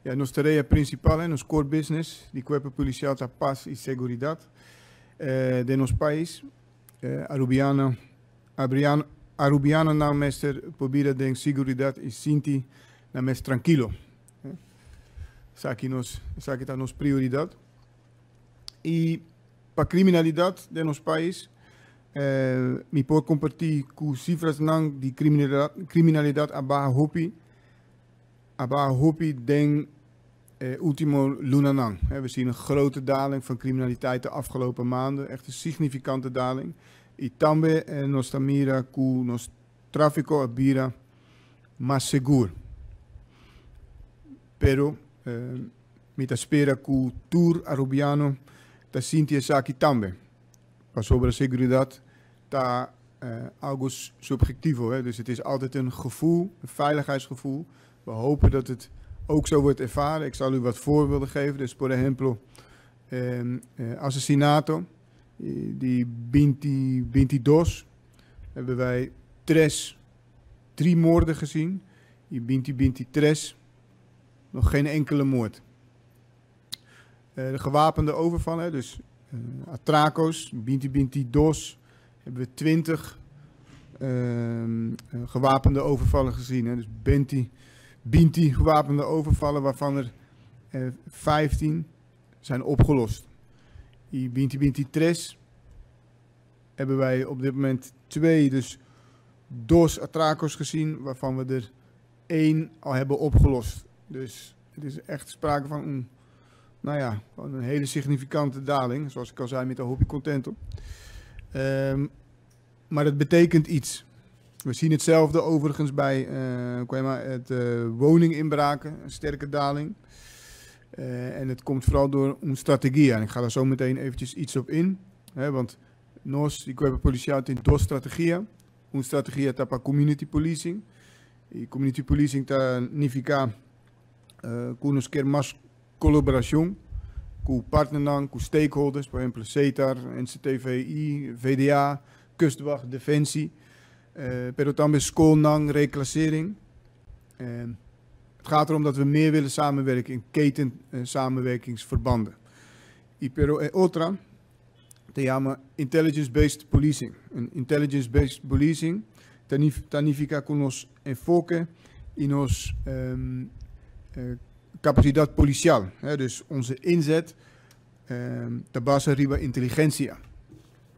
Ja, nuestra tarea principal, nuestro core business, de Cuerpo Policial da Paz y Seguridad de nuestro país. Arubiano na mester pobira de seguridad y sinti na mes tranquilo. Esa que está nos prioridad. Y para criminalidad de nuestro país, me puedo compartir con cifras de criminalidad a baja hopi den ultimo lunanang. We zien een grote daling van criminaliteit de afgelopen maanden, echt een significante daling. Y también nos mira con nos tráfico abira más seguro. Pero me espera que tour arubiano ta sinti saki también. Maar sobre de seguridad ta algo subjectivo. Dus het is altijd een gevoel, een veiligheidsgevoel. We hopen dat het ook zo wordt ervaren. Ik zal u wat voorbeelden geven. Dus por ejemplo, assassinato. Die 22 hebben wij drie moorden gezien. Die 23 nog geen enkele moord. De gewapende overvallen, dus atracos, 22 hebben we 20 gewapende overvallen gezien. Dus 20 gewapende overvallen, waarvan er 15 zijn opgelost. Die 23 hebben wij op dit moment 2, dus 2 atracos gezien, waarvan we er 1 al hebben opgelost. Dus het is echt sprake van een hele significante daling, zoals ik al zei met de Hopi Contento. Maar het betekent iets. We zien hetzelfde overigens bij het woninginbraken, een sterke daling. En het komt vooral door een strategie. En ik ga daar zo meteen eventjes iets op in. Want nós, die Cuerpo Policial, tem 2 strategieën. Een strategie para community policing. E community policing significa que nos quer mais colaboração com partners, com stakeholders, por exemplo, CETAR, NCTVI, VDA, Kustwacht, Defensie. Pero também schoolnang, reclassering. Het gaat erom dat we meer willen samenwerken in keten samenwerkingsverbanden. Pero otra te llama intelligence-based policing. En intelligence-based policing significa que nos enfoque in nos capacidad policial. Dus onze inzet de base riba intelligencia.